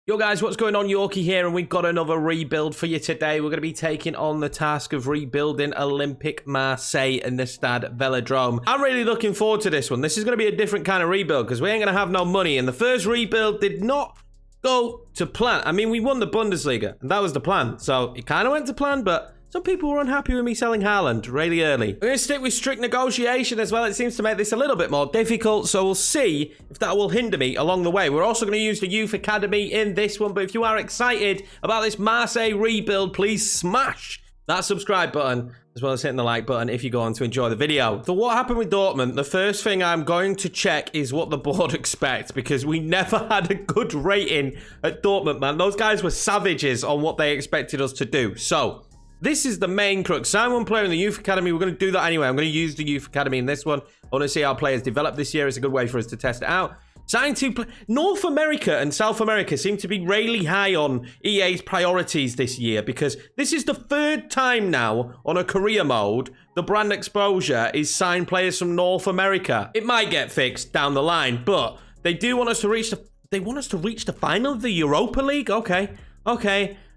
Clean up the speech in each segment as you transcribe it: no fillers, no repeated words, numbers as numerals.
Yo guys, what's going on? Yorkie here, and we've got another rebuild for you today. We're going to be taking on the task of rebuilding Olympic Marseille in the Stade Velodrome. I'm really looking forward to this one. This is going to be a different kind of rebuild because we ain't going to have no money. And the first rebuild did not go to plan. I mean, we won the Bundesliga, and that was the plan. So it kind of went to plan, but some people were unhappy with me selling Haaland really early. We're going to stick with strict negotiation as well. It seems to make this a little bit more difficult, so we'll see if that will hinder me along the way. We're also going to use the Youth Academy in this one, but if you are excited about this Marseille rebuild, please smash that subscribe button as well as hitting the like button if you go on to enjoy the video. So what happened with Dortmund, the first thing I'm going to check is what the board expects, because we never had a good rating at Dortmund, man. Those guys were savages on what they expected us to do. So this is the main crux. Sign one player in the Youth Academy. We're going to do that anyway. I'm going to use the Youth Academy in this one. I want to see how players develop this year. It's a good way for us to test it out. Sign two players. North America and South America seem to be really high on EA's priorities this year, because this is the third time now on a career mode the brand exposure is sign players from North America. It might get fixed down the line, but they do want us to reach the final of the Europa League. Okay.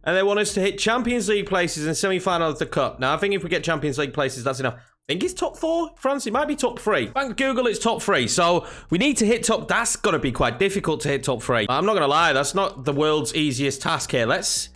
And they want us to hit Champions League places and semi-final of the Cup. Now, I think if we get Champions League places, that's enough. I think it's top 4. France, it might be top 3. Thank Google, it's top 3. So we need to hit top. That's got to be quite difficult to hit top 3. I'm not going to lie. That's not the world's easiest task here. Let's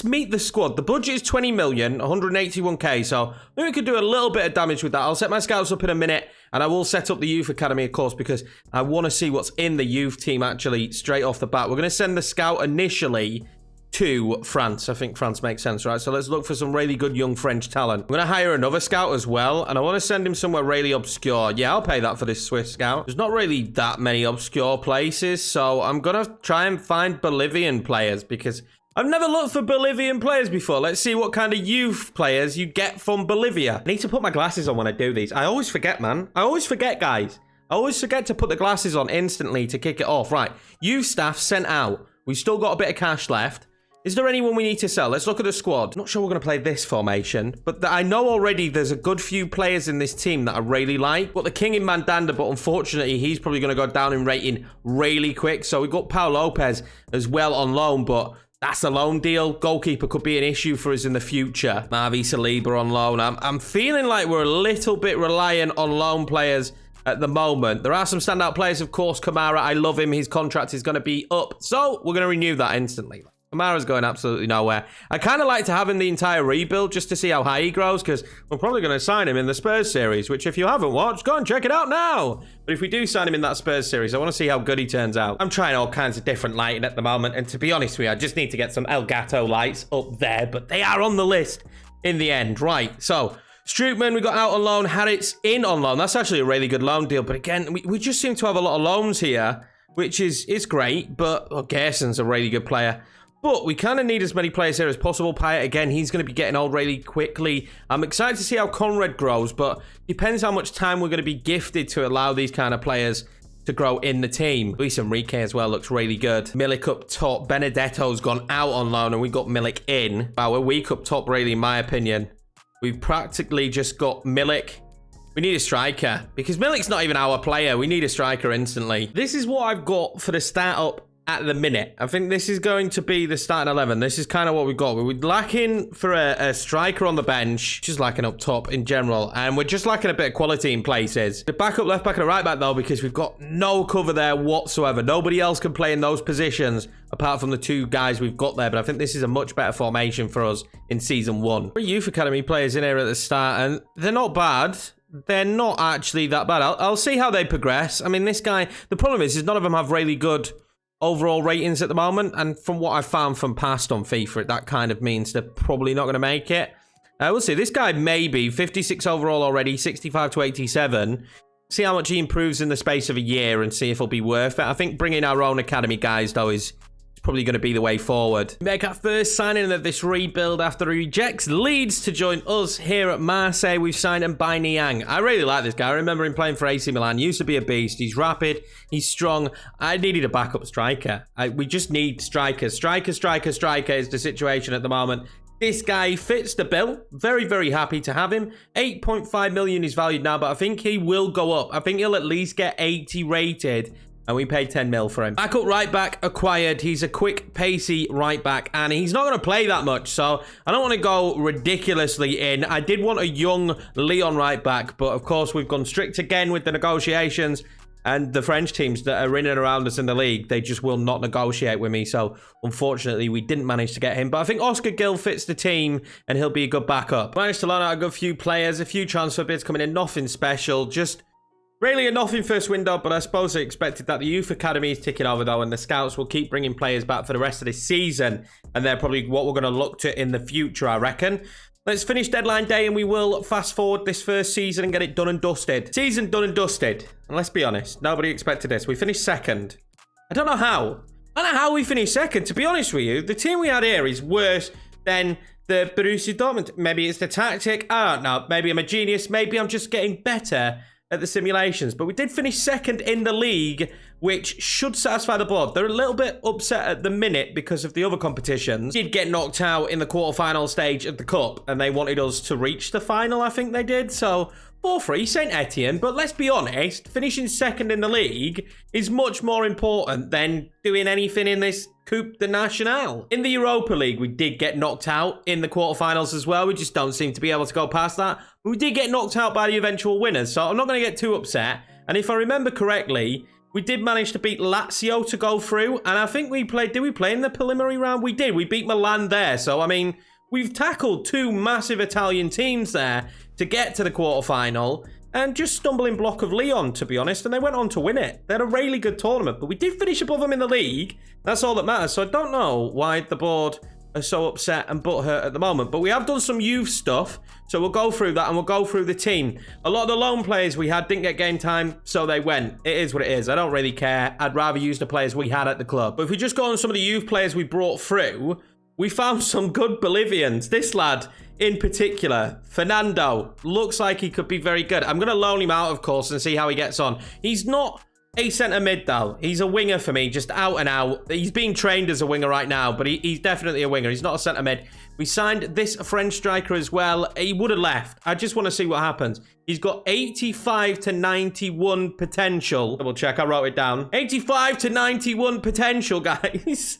meet the squad. The budget is 20 million, 181k. So maybe we could do a little bit of damage with that. I'll set my scouts up in a minute, and I will set up the Youth Academy, of course, because I want to see what's in the youth team actually straight off the bat. We're going to send the scout initially to France. I think France makes sense, right? So let's look for some really good young French talent. I'm going to hire another scout as well, and I want to send him somewhere really obscure. Yeah, I'll pay that for this Swiss scout. There's not really that many obscure places, so I'm going to try and find Bolivian players, because I've never looked for Bolivian players before. Let's see what kind of youth players you get from Bolivia. I need to put my glasses on when I do these. I always forget, man. I always forget, guys. I always forget to put the glasses on instantly to kick it off. Right, youth staff sent out. We've still got a bit of cash left. Is there anyone we need to sell? Let's look at the squad. Not sure we're going to play this formation, but I know already there's a good few players in this team that I really like. Got the king in Mandanda, but unfortunately, he's probably going to go down in rating really quick. So we've got Pau Lopez as well on loan, but that's a loan deal. Goalkeeper could be an issue for us in the future. Marvi Saliba on loan. I'm feeling like we're a little bit reliant on loan players at the moment. There are some standout players, of course. Kamara, I love him. His contract is going to be up, so we're going to renew that instantly. Kamara's going absolutely nowhere. I kind of like to have him the entire rebuild just to see how high he grows, because we're probably going to sign him in the Spurs series, which if you haven't watched, go and check it out now. But if we do sign him in that Spurs series, I want to see how good he turns out. I'm trying all kinds of different lighting at the moment, and to be honest with you, I just need to get some Elgato lights up there, but they are on the list in the end. Right, so Strootman, we got out on loan. Harris in on loan. That's actually a really good loan deal, but again, we just seem to have a lot of loans here, which is great, but Gerson's a really good player. But we kind of need as many players here as possible. Payet, again, he's going to be getting old really quickly. I'm excited to see how Conrad grows, but depends how much time we're going to be gifted to allow these kind of players to grow in the team. Luis Enrique as well looks really good. Milik up top. Benedetto's gone out on loan, and we got Milik in. Wow, we're weak up top, really, in my opinion. We've practically just got Milik. We need a striker, because Milik's not even our player. We need a striker instantly. This is what I've got for the startup at the minute. I think this is going to be the starting 11. This is kind of what we've got. We're lacking for a striker on the bench, just lacking up top in general, and we're just lacking a bit of quality in places. The backup left back and a right back, though, because we've got no cover there whatsoever. Nobody else can play in those positions apart from the two guys we've got there, but I think this is a much better formation for us in Season 1. Three Youth Academy players in here at the start, and they're not bad. They're not actually that bad. I'll see how they progress. I mean, this guy, the problem is none of them have really good overall ratings at the moment, and from what I've found from past on FIFA, that kind of means they're probably not going to make it. We'll see. This guy maybe 56 overall already, 65 to 87. See how much he improves in the space of a year and see if it'll be worth it. I think bringing our own academy guys, though, is probably going to be the way forward. Make our first signing of this rebuild after he rejects Leeds to join us here at Marseille. We've signed Mbai Niang. I really like this guy. I remember him playing for AC Milan. He used to be a beast. He's rapid. He's strong. I needed a backup striker. We just need strikers. Striker is the situation at the moment. This guy fits the bill. Very, very happy to have him. 8.5 million is valued now, but I think he will go up. I think he'll at least get 80 rated and we paid 10 mil for him. Backup right back acquired. He's a quick, pacey right back, and he's not going to play that much, so I don't want to go ridiculously in. I did want a young Leon right back, but of course we've gone strict again with the negotiations, and the French teams that are in and around us in the league, they just will not negotiate with me, so unfortunately we didn't manage to get him. But I think Oscar Gill fits the team, and he'll be a good backup. Managed to loan out a good few players, a few transfer bids coming in, nothing special, just really a nothing first window, but I suppose I expected that. The youth academy is ticking over though, and the scouts will keep bringing players back for the rest of the season, and they're probably what we're going to look to in the future, I reckon. Let's finish deadline day, and we will fast forward this first season and get it done and dusted. Season done and dusted, and let's be honest, nobody expected this. We finished second. I don't know how. I don't know how we finished second, to be honest with you. The team we had here is worse than the Borussia Dortmund. Maybe it's the tactic, I don't know. Maybe I'm a genius, maybe I'm just getting better at the simulations, but we did finish second in the league, which should satisfy the board. They're a little bit upset at the minute because of the other competitions. Did get knocked out in the quarterfinal stage of the cup, and they wanted us to reach the final, I think they did. So 4-3 Saint Etienne, but let's be honest, finishing second in the league is much more important than doing anything in this Coupe de National. In the Europa League, we did get knocked out in the quarterfinals as well. We just don't seem to be able to go past that. But we did get knocked out by the eventual winners, so I'm not going to get too upset. And if I remember correctly, we did manage to beat Lazio to go through. And I think we played, did we play in the preliminary round? We did. We beat Milan there. So, I mean, we've tackled two massive Italian teams there to get to the quarterfinal. And just stumbling block of Lyon, to be honest, and they went on to win it. They had a really good tournament, but we did finish above them in the league. That's all that matters. So I don't know why the board are so upset and butthurt at the moment, but we have done some youth stuff, so we'll go through that and we'll go through the team. A lot of the loan players we had didn't get game time, so they went. It is what it is. I don't really care. I'd rather use the players we had at the club. But if we just go on some of the youth players we brought through, we found some good Bolivians. This lad in particular, Fernando, looks like he could be very good. I'm going to loan him out, of course, and see how he gets on. He's not a centre mid, though. He's a winger for me, just out and out. He's being trained as a winger right now, but he's definitely a winger. He's not a centre mid. We signed this French striker as well. He would have left. I just want to see what happens. He's got 85 to 91 potential. Double check, I wrote it down. 85 to 91 potential, guys.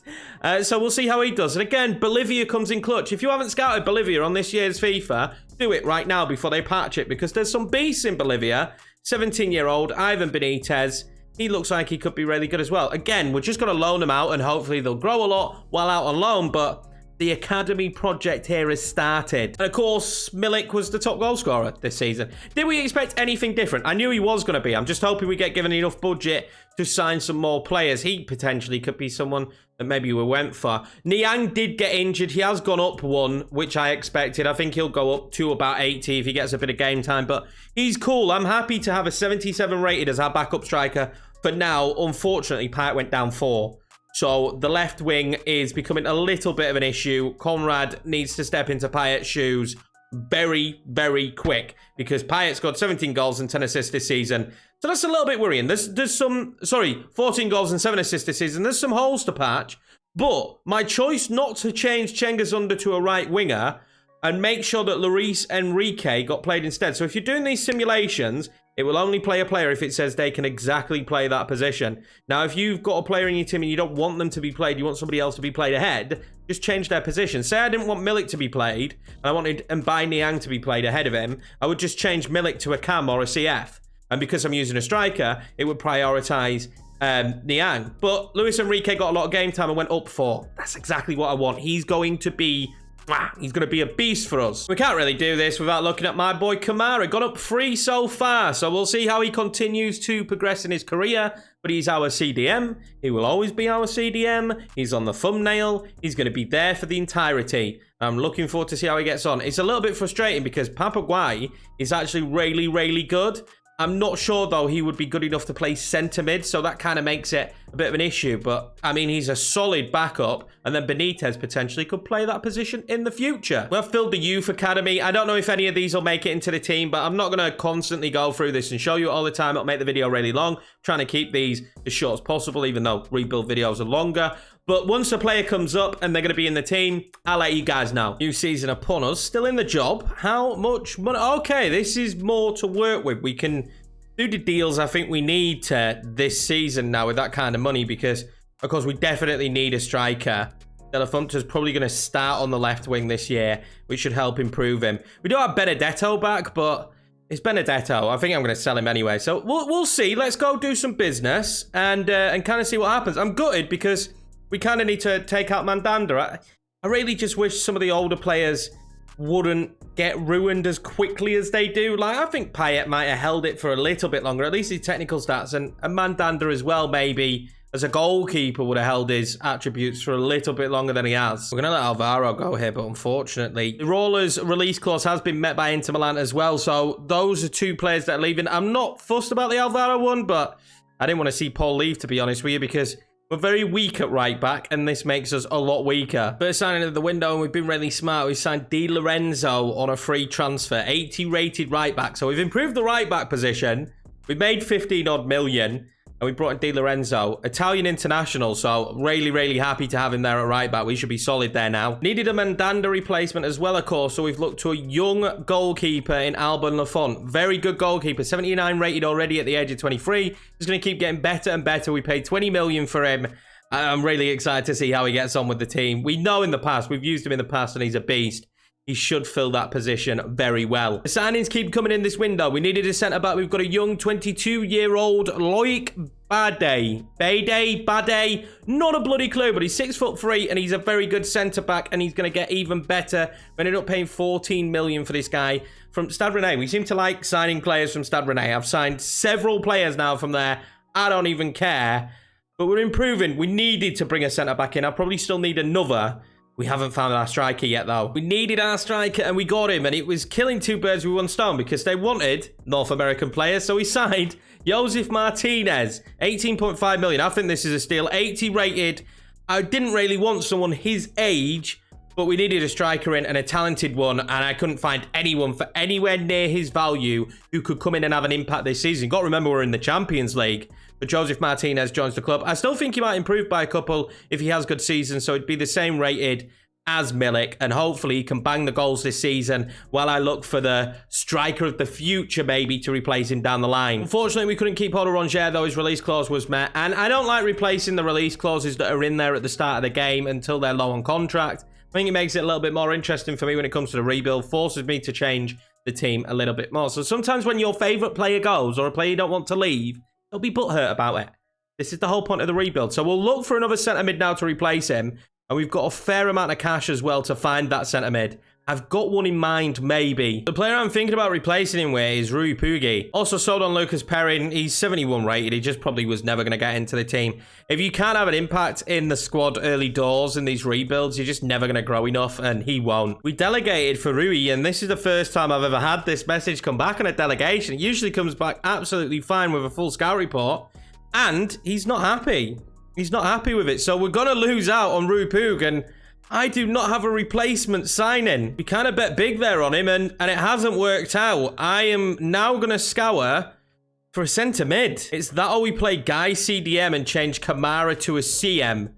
So we'll see how he does. And again, Bolivia comes in clutch. If you haven't scouted Bolivia on this year's FIFA, do it right now before they patch it, because there's some beasts in Bolivia. 17-year-old Ivan Benitez. He looks like he could be really good as well. Again, we're just going to loan them out, and hopefully they'll grow a lot while out on loan, but the academy project here has started. And of course, Milik was the top goal scorer this season. Did we expect anything different? I knew he was going to be. I'm just hoping we get given enough budget to sign some more players. He potentially could be someone that maybe we went for. Niang did get injured. He has gone up one, which I expected. I think he'll go up to about 80 if he gets a bit of game time, but he's cool. I'm happy to have a 77 rated as our backup striker for now. Unfortunately, Payet went down 4. So the left wing is becoming a little bit of an issue. Conrad needs to step into Payet's shoes very, very quick, because Payet scored 17 goals and 10 assists this season. So that's a little bit worrying. There's some, 14 goals and 7 assists this season. There's some holes to patch. But my choice not to change Cengiz to a right winger and make sure that Luis Enrique got played instead. So if you're doing these simulations, it will only play a player if it says they can exactly play that position. Now, if you've got a player in your team and you don't want them to be played, you want somebody else to be played ahead, just change their position. Say I didn't want Milik to be played, and I wanted Mbaye Niang to be played ahead of him, I would just change Milik to a cam or a CF. And because I'm using a striker, it would prioritise Niang. But Luis Enrique got a lot of game time and went up 4. That's exactly what I want. He's going to be a beast for us. We can't really do this without looking at my boy Kamara. Got up 3 so far, so we'll see how he continues to progress in his career. But he's our CDM. He will always be our CDM. He's on the thumbnail. He's going to be there for the entirety. I'm looking forward to see how he gets on. It's a little bit frustrating because Papaguay is actually really, really good. I'm not sure, though, he would be good enough to play centre mid, so that kind of makes it a bit of an issue. But, I mean, he's a solid backup, and then Benitez potentially could play that position in the future. We've filled the youth academy. I don't know if any of these will make it into the team, but I'm not going to constantly go through this and show you all the time. It'll make the video really long. I'm trying to keep these as short as possible, even though rebuild videos are longer. But once a player comes up and they're going to be in the team, I'll let you guys know. New season upon us. Still in the job. How much money? Okay, this is more to work with. We can do the deals I think we need to this season now with that kind of money, because, of course, we definitely need a striker. De La Fonte's probably going to start on the left wing this year, which should help improve him. We do have Benedetto back, but it's Benedetto. I think I'm going to sell him anyway. So we'll see. Let's go do some business and kind of see what happens. I'm gutted because we kind of need to take out Mandanda. I really just wish some of the older players wouldn't get ruined as quickly as they do. Like, I think Payet might have held it for a little bit longer, at least his technical stats, and Mandanda as well, maybe, as a goalkeeper, would have held his attributes for a little bit longer than he has. We're going to let Alvaro go here, but unfortunately, the Roller's release clause has been met by Inter Milan as well, so those are two players that are leaving. I'm not fussed about the Alvaro one, but I didn't want to see Paul leave, to be honest with you, because we're very weak at right back, and this makes us a lot weaker. First signing of the window, and we've been really smart. We signed Di Lorenzo on a free transfer, 80 rated right back. So we've improved the right back position. We made 15 odd million. And we brought in Di Lorenzo, Italian international, so really, really happy to have him there at right back. We should be solid there now. Needed a Mandanda replacement as well, of course, so we've looked to a young goalkeeper in Alban Lafont. Very good goalkeeper, 79 rated already at the age of 23. He's going to keep getting better and better. We paid 20 million for him. I'm really excited to see how he gets on with the team. We know in the past, we've used him in the past, and he's a beast. He should fill that position very well. The signings keep coming in this window. We needed a centre-back. We've got a young 22-year-old Loic Bade. Not a bloody clue, but he's 6'3", and he's a very good centre-back, and he's going to get even better. We ended up paying 14 million for this guy from Stade Rennais. We seem to like signing players from Stade Rennais. I've signed several players now from there. I don't even care. But we're improving. We needed to bring a centre-back in. I probably still need another. We haven't found our striker yet, though. We needed our striker, and we got him, and it was killing two birds with one stone because they wanted North American players, so we signed Josef Martinez, 18.5 million. I think this is a steal. 80 rated. I didn't really want someone his age, but we needed a striker in, and a talented one, and I couldn't find anyone for anywhere near his value who could come in and have an impact this season. You've got to remember, we're in the Champions League. But Josef Martinez joins the club. I still think he might improve by a couple if he has good seasons, so it'd be the same rated as Milik, and hopefully he can bang the goals this season while I look for the striker of the future maybe to replace him down the line. Unfortunately, we couldn't keep hold of Rongier, though his release clause was met, and I don't like replacing the release clauses that are in there at the start of the game until they're low on contract. I think it makes it a little bit more interesting for me when it comes to the rebuild, forces me to change the team a little bit more. So sometimes when your favourite player goes, or a player you don't want to leave, they'll be butthurt about it. This is the whole point of the rebuild. So we'll look for another centre mid now to replace him. And we've got a fair amount of cash as well to find that centre mid. I've got one in mind, maybe. The player I'm thinking about replacing him with is Rui Pugui. Also sold on Lucas Perrin. He's 71 rated. He just probably was never going to get into the team. If you can't have an impact in the squad early doors in these rebuilds, you're just never going to grow enough, and he won't. We delegated for Rui, and this is the first time I've ever had this message come back on a delegation. It usually comes back absolutely fine with a full scout report, and he's not happy. He's not happy with it, so we're going to lose out on Rui Pug, and I do not have a replacement signing. We kind of bet big there on him, and it hasn't worked out. I am now going to scour for a centre mid. It's that, or we play Guy CDM and change Kamara to a CM,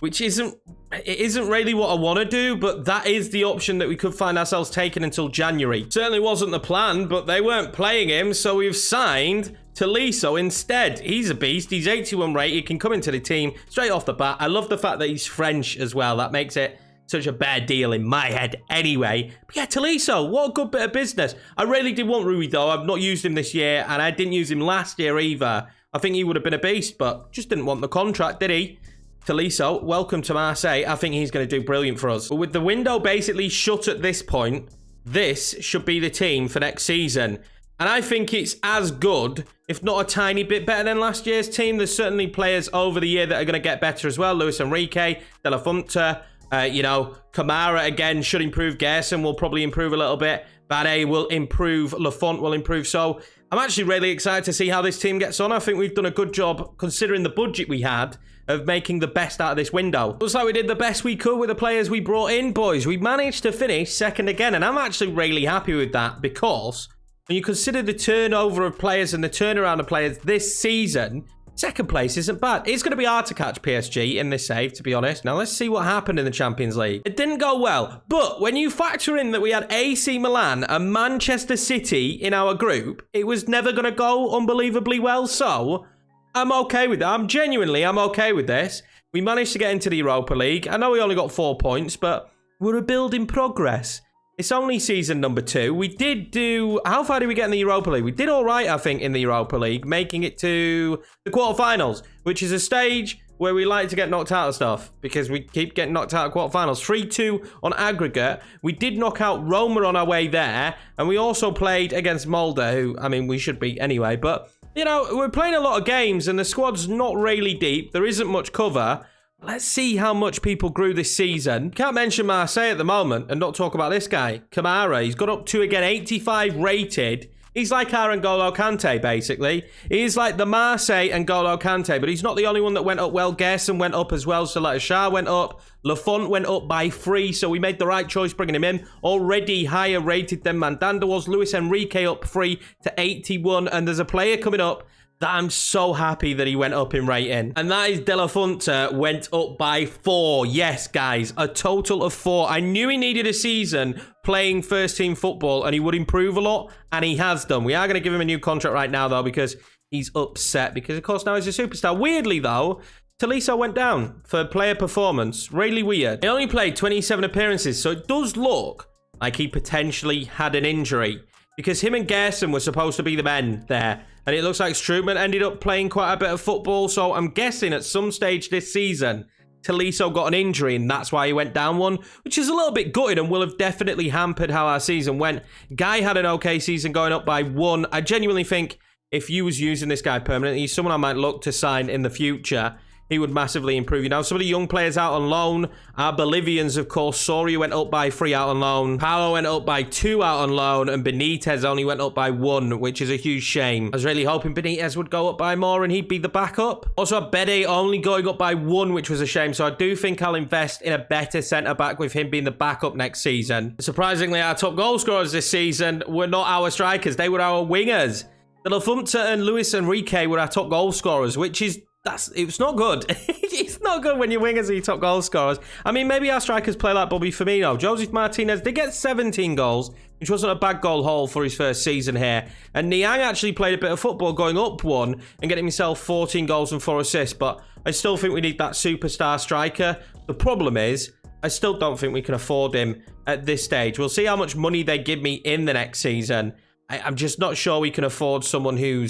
which isn't really what I want to do, but that is the option that we could find ourselves taking until January. Certainly wasn't the plan, but they weren't playing him, so we've signed Tolisso instead. He's a beast. He's 81 rated. He can come into the team straight off the bat. I love the fact that he's French as well. That makes it such a bad deal in my head anyway. But yeah, Tolisso, what a good bit of business. I really did want Rui, though. I've not used him this year, and I didn't use him last year either. I think he would have been a beast, but just didn't want the contract, did he? Tolisso, welcome to Marseille. I think he's going to do brilliant for us. But with the window basically shut at this point, this should be the team for next season. And I think it's as good, if not a tiny bit better than last year's team. There's certainly players over the year that are going to get better as well. Luis Enrique, De La Fonte, Kamara again should improve. Gerson will probably improve a little bit. Bade will improve. Lafont will improve. So I'm actually really excited to see how this team gets on. I think we've done a good job, considering the budget we had, of making the best out of this window. Looks like we did the best we could with the players we brought in, boys. We managed to finish second again, and I'm actually really happy with that, because when you consider the turnover of players and the turnaround of players this season, Second place isn't bad. It's going to be hard to catch PSG in this save, to be honest. Now, let's see what happened in the Champions League. It didn't go well, but when you factor in that we had AC Milan and Manchester City in our group, it was never going to go unbelievably well, so I'm okay with that. I'm okay with this. We managed to get into the Europa League. I know we only got 4 points, but we're a build in progress. It's only season number 2. We did do... How far did we get in the Europa League? We did all right, I think, in the Europa League, making it to the quarterfinals, which is a stage where we like to get knocked out of stuff because we keep getting knocked out of quarterfinals. 3-2 on aggregate. We did knock out Roma on our way there, and we also played against Molde, who, I mean, we should beat anyway. But, you know, we're playing a lot of games, and the squad's not really deep. There isn't much cover. Let's see how much people grew this season. Can't mention Marseille at the moment and not talk about this guy, Kamara. He's got up to, again, 85 rated. He's like our N'Golo Kante, basically. He's like the Marseille N'Golo Kante, but he's not the only one that went up well. Gerson went up as well. Salah Shah went up. Lafont went up by 3, so we made the right choice bringing him in. Already higher rated than Mandanda was. Luis Enrique up 3 to 81, and there's a player coming up that I'm so happy that he went up in rating. And that is De La Fuente went up by 4. Yes, guys, a total of 4. I knew he needed a season playing first team football and he would improve a lot, and he has done. We are going to give him a new contract right now, though, because he's upset because, of course, now he's a superstar. Weirdly, though, Tolisso went down for player performance. Really weird. He only played 27 appearances, so it does look like he potentially had an injury because him and Gerson were supposed to be the men there. And it looks like Strootman ended up playing quite a bit of football. So I'm guessing at some stage this season, Tolisso got an injury and that's why he went down 1, which is a little bit gutted and will have definitely hampered how our season went. Guy had an okay season going up by 1. I genuinely think if you was using this guy permanently, he's someone I might look to sign in the future. He would massively improve. You know, some of the young players out on loan are Bolivians, of course. Soria went up by 3 out on loan. Paulo went up by 2 out on loan. And Benitez only went up by 1, which is a huge shame. I was really hoping Benitez would go up by more and he'd be the backup. Also, Bede only going up by 1, which was a shame. So I do think I'll invest in a better centre-back with him being the backup next season. Surprisingly, our top goal scorers this season were not our strikers. They were our wingers. De La Fuente and Luis Enrique were our top goal scorers, which is... It's not good. It's not good when your wingers are your top goal scorers. I mean, maybe our strikers play like Bobby Firmino. Joseph Martinez did get 17 goals, which wasn't a bad goal haul for his first season here. And Niang actually played a bit of football going up 1 and getting himself 14 goals and 4 assists. But I still think we need that superstar striker. The problem is, I still don't think we can afford him at this stage. We'll see how much money they give me in the next season. I'm just not sure we can afford someone who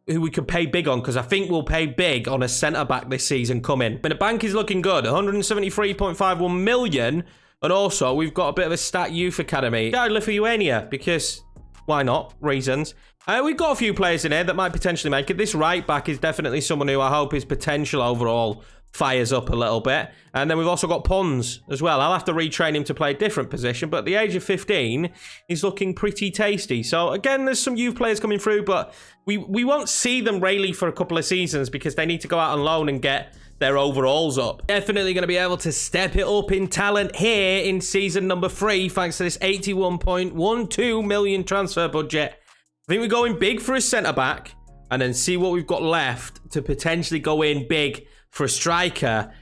we could pay big on, because I think we'll pay big on a centre-back this season coming. But the bank is looking good. 173.51 million. And also, we've got a bit of a stat youth academy. Yeah, Lithuania, because why not? Reasons. We've got a few players in here that might potentially make it. This right-back is definitely someone who I hope his potential overall fires up a little bit. And then we've also got Pons as well. I'll have to retrain him to play a different position, but at the age of 15, he's looking pretty tasty. So again, there's some youth players coming through, but we won't see them really for a couple of seasons because they need to go out on loan and get their overalls up. Definitely going to be able to step it up in talent here in season number 3, thanks to this 81.12 million transfer budget. I think we're going big for a centre-back and then see what we've got left to potentially go in big for a striker.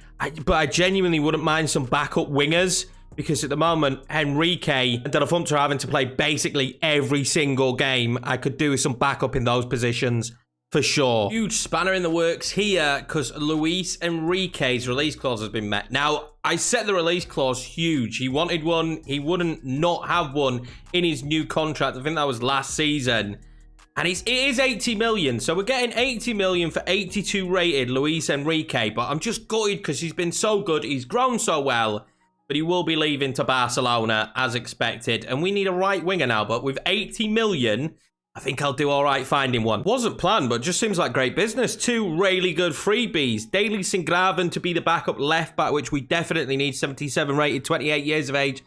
But I genuinely wouldn't mind some backup wingers because at the moment, Enrique and De La Fuente are having to play basically every single game. I could do with some backup in those positions for sure. Huge spanner in the works here because Luis Enrique's release clause has been met. Now, I set the release clause huge. He wanted one. He wouldn't not have one in his new contract. I think that was last season. And it is 80 million. So we're getting 80 million for 82 rated Luis Enrique. But I'm just gutted because he's been so good. He's grown so well. But he will be leaving to Barcelona as expected. And we need a right winger now. But with 80 million, I think I'll do all right finding one. Wasn't planned, but just seems like great business. 2 really good freebies. Daily Singraven to be the backup left back, which we definitely need. 77 rated, 28 years of age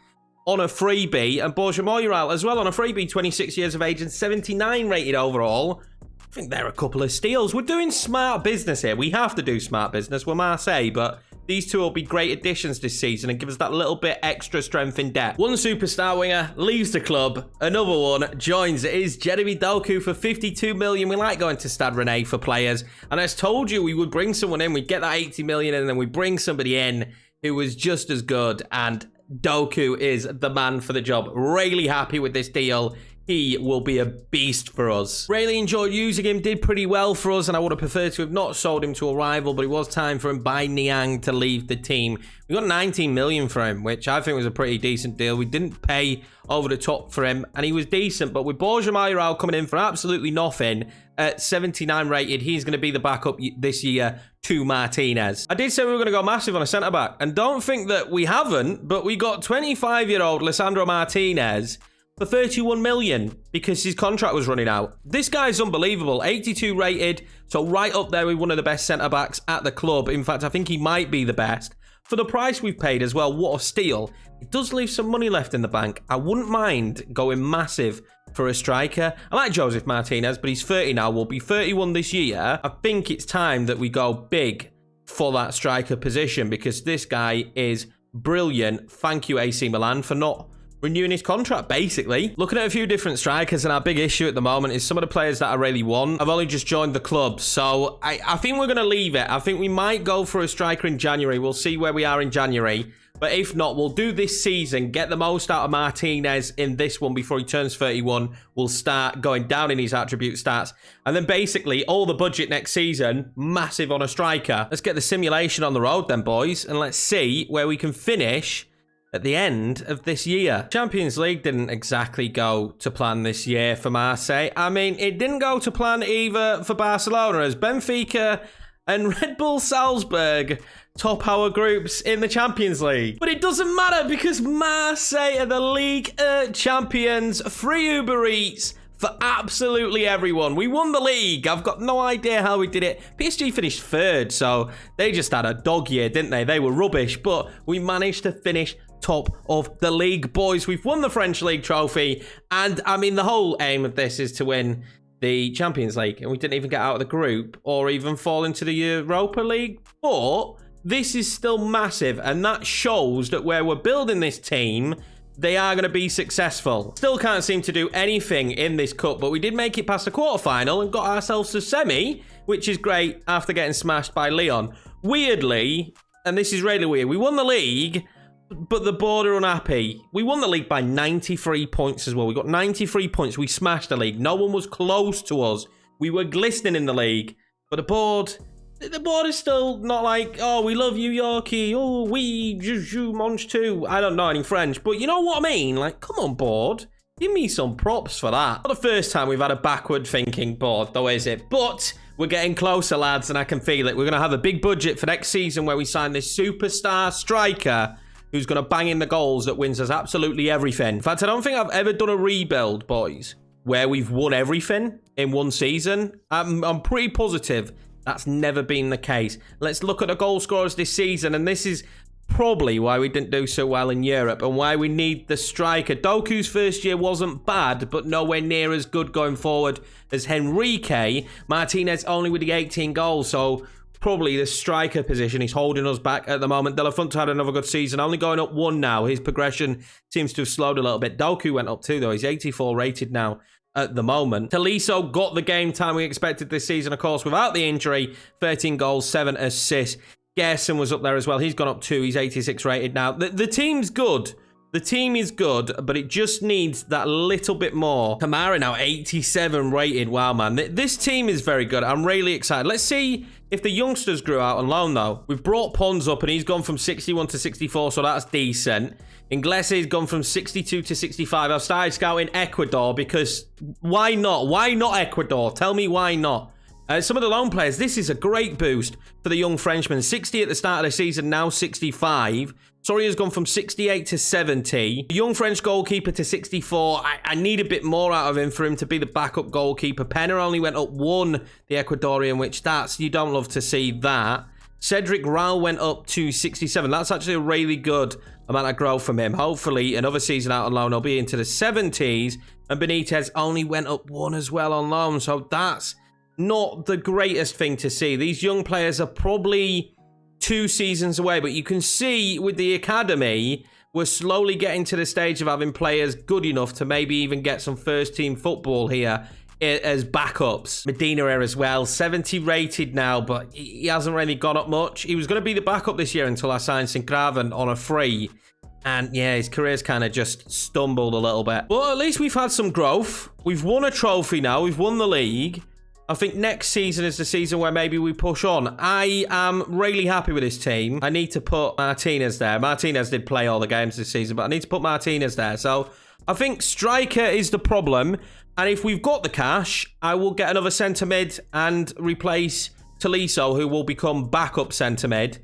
on a freebie. And Borja Mayoral as well on a freebie, 26 years of age and 79 rated overall. I think they're a couple of steals. We're doing smart business here. We have to do smart business. We're Marseille, but these two will be great additions this season and give us that little bit extra strength in depth. One superstar winger leaves the club. Another one joins. It is Jeremy Doku for 52 million. We like going to Stade Rennais for players. And I told you we would bring someone in. We'd get that 80 million and then we bring somebody in who was just as good. And Doku is the man for the job. Really happy with this deal. He will be a beast for us. Really enjoyed using him, did pretty well for us, and I would have preferred to have not sold him to a rival, but it was time for him by Niang to leave the team. We got 19 million for him, which I think was a pretty decent deal. We didn't pay over the top for him, and he was decent, but with Borja Mayoral coming in for absolutely nothing, at 79 rated, he's going to be the backup this year to Martinez. I did say we were going to go massive on a centre-back, and don't think that we haven't, but we got 25-year-old Lisandro Martinez for 31 million because his contract was running out. This guy's unbelievable. 82 rated, so right up there with one of the best centre-backs at the club. In fact, I think he might be the best. For the price we've paid as well, what a steal. It does leave some money left in the bank. I wouldn't mind going massive for a striker. I like Joseph Martinez, but he's 30 now. Will be 31 this year. I think it's time that we go big for that striker position because this guy is brilliant. Thank you, AC Milan, for not renewing his contract, basically. Looking at a few different strikers, and our big issue at the moment is some of the players that I really want. I've only just joined the club, so I think we're going to leave it. I think we might go for a striker in January. We'll see where we are in January. But if not, we'll do this season, get the most out of Martinez in this one before he turns 31. We'll start going down in his attribute stats. And then basically, all the budget next season, massive on a striker. Let's get the simulation on the road then, boys. And let's see where we can finish at the end of this year. Champions League didn't exactly go to plan this year for Marseille. I mean, it didn't go to plan either for Barcelona, as Benfica and Red Bull Salzburg top our groups in the Champions League. But it doesn't matter because Marseille are the league champions. Free Uber Eats for absolutely everyone. We won the league. I've got no idea how we did it. PSG finished third, so they just had a dog year, didn't they? They were rubbish, but we managed to finish top of the league, boys. We've won the French League trophy, and I mean, the whole aim of this is to win the Champions League, and we didn't even get out of the group or even fall into the Europa League, but this is still massive, and that shows that where we're building this team, they are going to be successful. Still can't seem to do anything in this cup, but we did make it past the quarterfinal and got ourselves to semi, which is great after getting smashed by Lyon. Weirdly, and this is really weird, we won the league, but the board are unhappy. We won the league by 93 points as well. We got 93 points. We smashed the league. No one was close to us. We were glistening in the league, but the board is still not like, oh, we love you, Yorkie. Oh, we you mange too. I don't know any French, but you know what I mean? Like, come on, board. Give me some props for that. Not the first time we've had a backward-thinking board, though, is it? But we're getting closer, lads, and I can feel it. We're going to have a big budget for next season where we sign this superstar striker who's going to bang in the goals that wins us absolutely everything. In fact, I don't think I've ever done a rebuild, boys, where we've won everything in one season. I'm pretty positive that's never been the case. Let's look at the goal scorers this season, and this is probably why we didn't do so well in Europe and why we need the striker. Doku's first year wasn't bad, but nowhere near as good going forward as Henrique. Martinez only with the 18 goals, so probably the striker position is holding us back at the moment. De La Fuente had another good season, only going up one now. His progression seems to have slowed a little bit. Doku went up too, though. He's 84 rated now at the moment. Tolisso got the game time we expected this season, of course, without the injury. 13 goals, 7 assists. Gerson was up there as well. He's gone up too. He's 86 rated now. The team's good. The team is good, but it just needs that little bit more. Kamara now 87 rated. Wow, man. This team is very good. I'm really excited. Let's see if the youngsters grew out on loan, though. We've brought Pons up, and he's gone from 61 to 64, so that's decent. Inglese's gone from 62 to 65. I've started scouting Ecuador because why not? Why not Ecuador? Tell me why not. Some of the loan players, this is a great boost for the young Frenchman. 60 at the start of the season, now 65. Soria's gone from 68 to 70. The young French goalkeeper to 64. I need a bit more out of him for him to be the backup goalkeeper. Pena only went up 1, the Ecuadorian, which you don't love to see that. Cedric Raul went up to 67. That's actually a really good amount of growth from him. Hopefully, another season out on loan, he'll be into the 70s. And Benitez only went up 1 as well on loan. So that's not the greatest thing to see. These young players are probably 2 seasons away. But you can see with the academy, we're slowly getting to the stage of having players good enough to maybe even get some first-team football here as backups. Medina here as well, 70 rated now, but he hasn't really gone up much. He was going to be the backup this year until I signed Sincraven on a free. And yeah, his career's kind of just stumbled a little bit. But at least we've had some growth. We've won a trophy now. We've won the league. I think next season is the season where maybe we push on. I am really happy with this team. I need to put Martinez there. Martinez did play all the games this season, but I need to put Martinez there. So I think striker is the problem. And if we've got the cash, I will get another centre mid and replace Tolisso, who will become backup centre mid.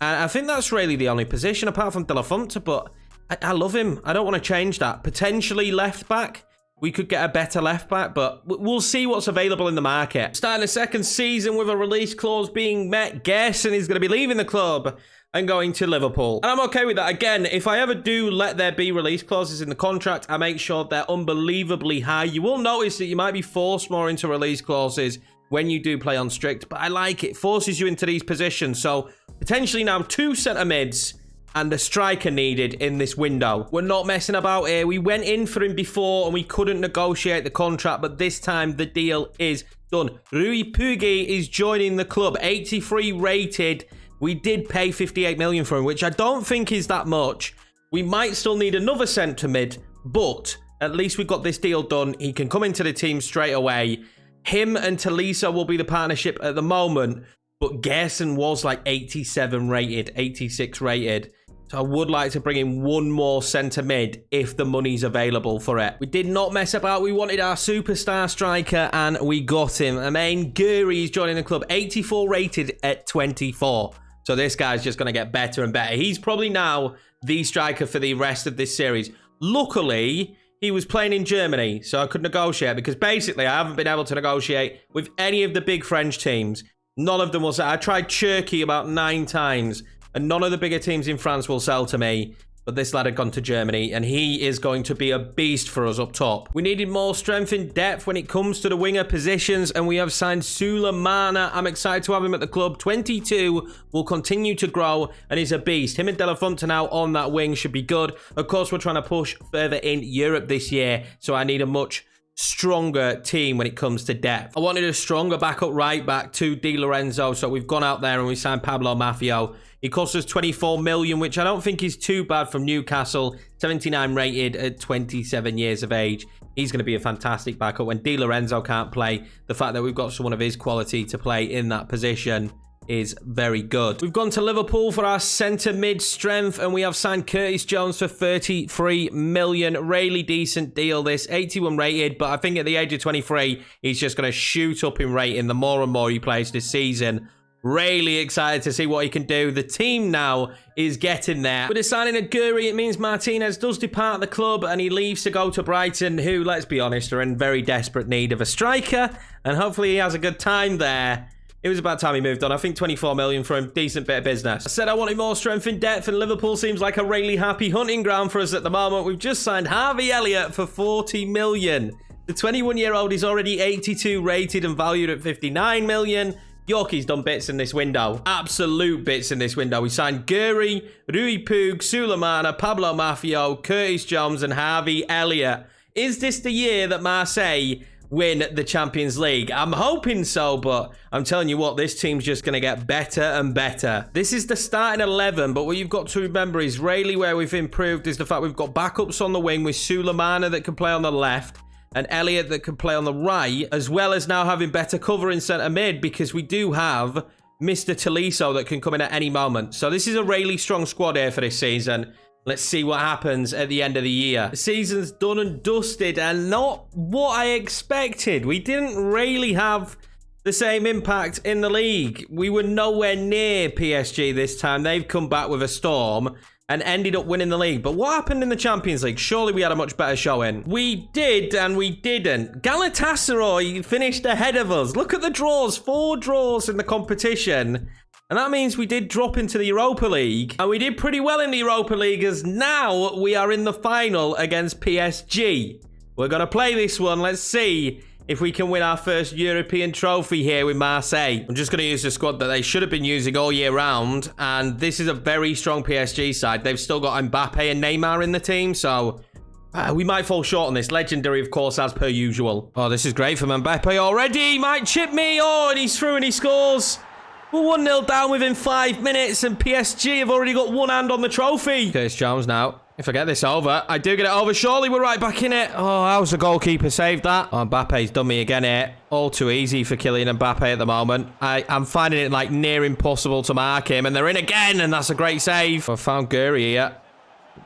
And I think that's really the only position apart from De La Fonte, but I love him. I don't want to change that. Potentially left back. We could get a better left back, but we'll see what's available in the market. Starting the second season with a release clause being met. Gerson is going to be leaving the club and going to Liverpool. And I'm okay with that. Again, if I ever do let there be release clauses in the contract, I make sure they're unbelievably high. You will notice that you might be forced more into release clauses when you do play on strict, but I like it. It forces you into these positions. So potentially now 2 centre mids and a striker needed in this window. We're not messing about here. We went in for him before and we couldn't negotiate the contract, but this time the deal is done. Rui Pugi is joining the club, 83 rated. We did pay 58 million for him, which I don't think is that much. We might still need another centre mid, but at least we got this deal done. He can come into the team straight away. Him and Tolisso will be the partnership at the moment, but Gerson was like 87 rated, 86 rated. So I would like to bring in one more centre mid if the money's available for it. We did not mess about. We wanted our superstar striker and we got him. Amain Guri is joining the club, 84 rated at 24. So this guy's just going to get better and better. He's probably now the striker for the rest of this series. Luckily, he was playing in Germany, so I could negotiate because basically I haven't been able to negotiate with any of the big French teams. None of them will sell. I tried Turkey about 9 times, and none of the bigger teams in France will sell to me. But this lad had gone to Germany, and he is going to be a beast for us up top. We needed more strength in depth when it comes to the winger positions, and we have signed Sulemana. I'm excited to have him at the club. 22, will continue to grow, and he's a beast. Him and De La Fonte now on that wing should be good. Of course, we're trying to push further in Europe this year, so I need a much stronger team when it comes to depth. I wanted a stronger backup right back to Di Lorenzo, so we've gone out there and we signed Pablo Maffio. He cost us 24 million, which I don't think is too bad from Newcastle. 79 rated at 27 years of age. He's going to be a fantastic backup. When Di Lorenzo can't play, the fact that we've got someone of his quality to play in that position is very good. We've gone to Liverpool for our centre mid strength, and we have signed Curtis Jones for 33 million. Really decent deal this. 81 rated, but I think at the age of 23, he's just going to shoot up in rating the more and more he plays this season. Really excited to see what he can do. The team now is getting there. With the signing of Guri, it means Martinez does depart the club and he leaves to go to Brighton, who, let's be honest, are in very desperate need of a striker. And hopefully he has a good time there. It was about time he moved on. I think 24 million for him. Decent bit of business. I said I wanted more strength in depth, and Liverpool seems like a really happy hunting ground for us at the moment. We've just signed Harvey Elliott for 40 million. The 21-year-old is already 82 rated and valued at 59 million. Yorkie's done bits in this window. Absolute bits in this window. We signed Guri, Rui Pug, Sulemana, Pablo Maffio, Curtis Jones, and Harvey Elliott. Is this the year that Marseille win the Champions League? I'm hoping so, but I'm telling you what, this team's just going to get better and better. This is the starting 11, but what you've got to remember is really where we've improved is the fact we've got backups on the wing with Sulemana that can play on the left, and Elliott that can play on the right, as well as now having better cover in centre mid, because we do have Mr. Tolisso that can come in at any moment. So this is a really strong squad here for this season. Let's see what happens at the end of the year. The season's done and dusted, and not what I expected. We didn't really have the same impact in the league. We were nowhere near PSG this time. They've come back with a storm and ended up winning the league. But what happened in the Champions League? Surely we had a much better showing. We did, and we didn't. Galatasaray finished ahead of us. Look at the draws. 4 draws in the competition. And that means we did drop into the Europa League. And we did pretty well in the Europa League, as now we are in the final against PSG. We're going to play this one. Let's see if we can win our first European trophy here with Marseille. I'm just going to use the squad that they should have been using all year round. And this is a very strong PSG side. They've still got Mbappe and Neymar in the team. So we might fall short on this. Legendary, of course, as per usual. Oh, this is great from Mbappe already. He might chip me. Oh, and he's through and he scores. We're 1-0 down within 5 minutes. And PSG have already got one hand on the trophy. Curtis Jones now. If I get this over, I do get it over. Surely we're right back in it. Oh, how's the goalkeeper saved that? Oh, Mbappe's done me again here. All too easy for Kylian Mbappe at the moment. I'm finding it like near impossible to mark him. And they're in again. And that's a great save. I found Guri here.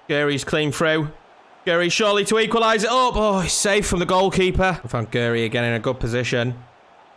Guri's clean through. Guri surely to equalise it up. Oh, he's safe from the goalkeeper. I found Guri again in a good position.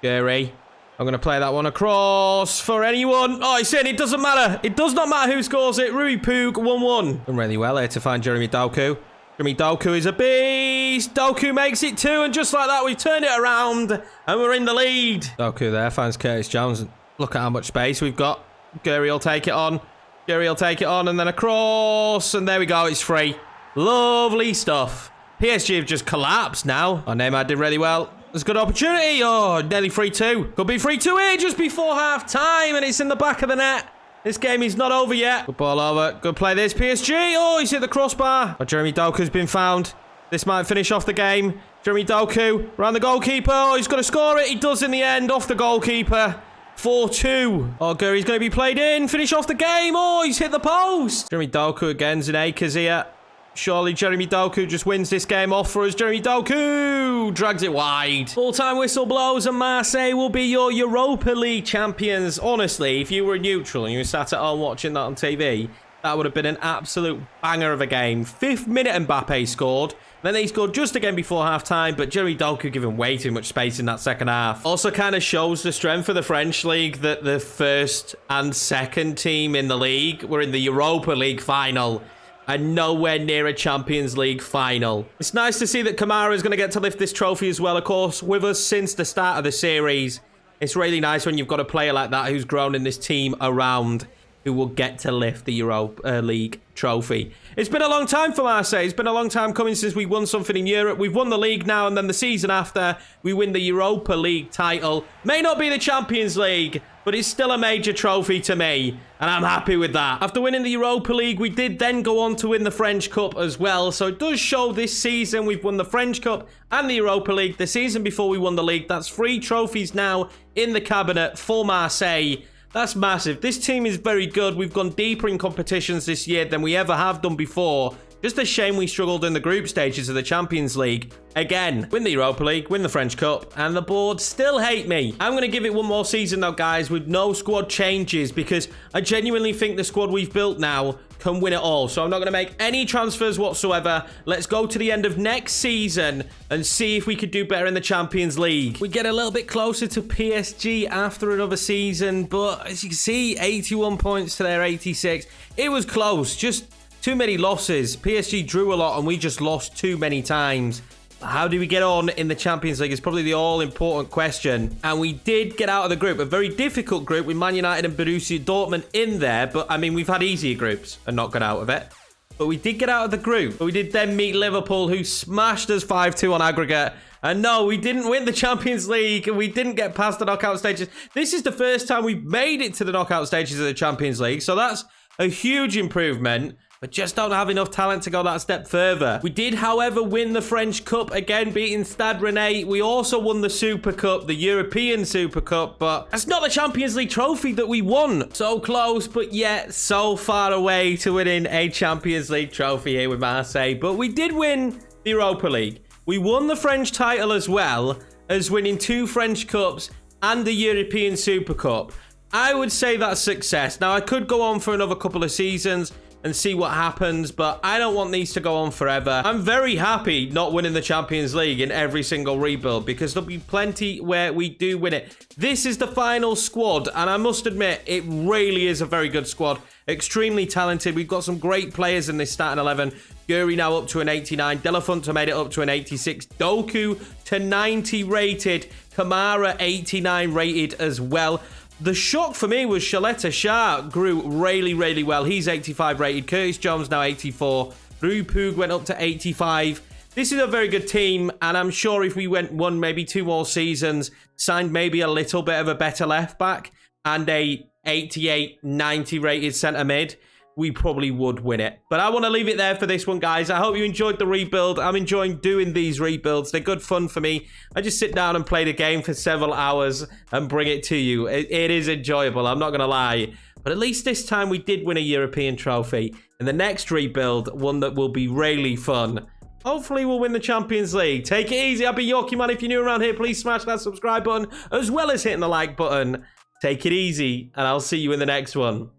Guri. I'm going to play that one across for anyone. Oh, he's saying it doesn't matter. It does not matter who scores it. Rui Pug, 1-1. Done really well here to find Jeremy Doku. Jeremy Doku is a beast. Doku makes it 2, and just like that, we've turned it around, and we're in the lead. Doku there finds Curtis Jones. Look at how much space we've got. Guri will take it on. Guri will take it on, and then across, and there we go. It's free. Lovely stuff. PSG have just collapsed now. Oh, Neymar did really well. There's a good opportunity. Oh, nearly 3-2. Could be 3-2 here just before half time, and it's in the back of the net. This game is not over yet. Good ball over. Good play this. PSG. Oh, he's hit the crossbar. Oh, Jeremy Doku's been found. This might finish off the game. Jeremy Doku around the goalkeeper. Oh, he's going to score it. He does in the end. Off the goalkeeper. 4-2. Oh, Guri's going to be played in. Finish off the game. Oh, he's hit the post. Jeremy Doku again's in acres here. Surely Jeremy Doku just wins this game off for us. Jeremy Doku drags it wide. Full-time whistle blows and Marseille will be your Europa League champions. Honestly, if you were neutral and you were sat at home watching that on TV, that would have been an absolute banger of a game. 5th minute Mbappe scored. Then he scored just again before half-time, but Jeremy Doku given way too much space in that second half. Also kind of shows the strength of the French league that the first and second team in the league were in the Europa League final and nowhere near a Champions League final. It's nice to see that Kamara is going to get to lift this trophy as well, of course, with us since the start of the series. It's really nice when you've got a player like that who's grown in this team around who will get to lift the Europa League trophy. It's been a long time for Marseille. It's been a long time coming since we won something in Europe. We've won the league now, and then the season after, we win the Europa League title. May not be the Champions League, but it's still a major trophy to me, and I'm happy with that. After winning the Europa League, we did then go on to win the French Cup as well, so it does show this season we've won the French Cup and the Europa League. The season before we won the league, that's 3 trophies now in the cabinet for Marseille. That's massive. This team is very good. We've gone deeper in competitions this year than we ever have done before. Just a shame we struggled in the group stages of the Champions League. Again, win the Europa League, win the French Cup, and the board still hate me. I'm going to give it one more season though, guys, with no squad changes, because I genuinely think the squad we've built now can win it all. So I'm not going to make any transfers whatsoever. Let's go to the end of next season and see if we could do better in the Champions League. We get a little bit closer to PSG after another season, but as you can see, 81 points to their 86. It was close, just too many losses. PSG drew a lot and we just lost too many times. How do we get on in the Champions League is probably the all-important question. And we did get out of the group. A very difficult group with Man United and Borussia Dortmund in there. But, I mean, we've had easier groups and not got out of it. But we did get out of the group. But we did then meet Liverpool, who smashed us 5-2 on aggregate. And no, we didn't win the Champions League. And we didn't get past the knockout stages. This is the first time we've made it to the knockout stages of the Champions League. So that's a huge improvement. But just don't have enough talent to go that step further. We did, however, win the French Cup, again beating Stade Rennais. We also won the Super Cup, the European Super Cup, but that's not the Champions League trophy that we won. So close, but yet so far away to winning a Champions League trophy here with Marseille. But we did win the Europa League. We won the French title as well as winning 2 French Cups and the European Super Cup. I would say that's success. Now, I could go on for another couple of seasons and see what happens, but I don't want these to go on forever. I'm very happy not winning the Champions League in every single rebuild, because there'll be plenty where we do win it. This is the final squad, and I must admit, it really is a very good squad. Extremely talented. We've got some great players in this starting 11. Guri now up to an 89. Delafonte made it up to an 86. Doku to 90 rated. Kamara 89 rated as well. The shock for me was Shaletta Shah grew really, really well. He's 85 rated. Curtis Jones now 84. Rui Pug went up to 85. this is a very good team, and I'm sure if we won maybe 2 more seasons, signed maybe a little bit of a better left back and a 88, 90 rated centre mid, we probably would win it. But I want to leave it there for this one, guys. I hope you enjoyed the rebuild. I'm enjoying doing these rebuilds. They're good fun for me. I just sit down and play the game for several hours and bring it to you. It is enjoyable, I'm not going to lie. But at least this time we did win a European trophy. And the next rebuild, one that will be really fun. Hopefully we'll win the Champions League. Take it easy. I've been Yorkiemann. If you're new around here, please smash that subscribe button as well as hitting the like button. Take it easy, and I'll see you in the next one.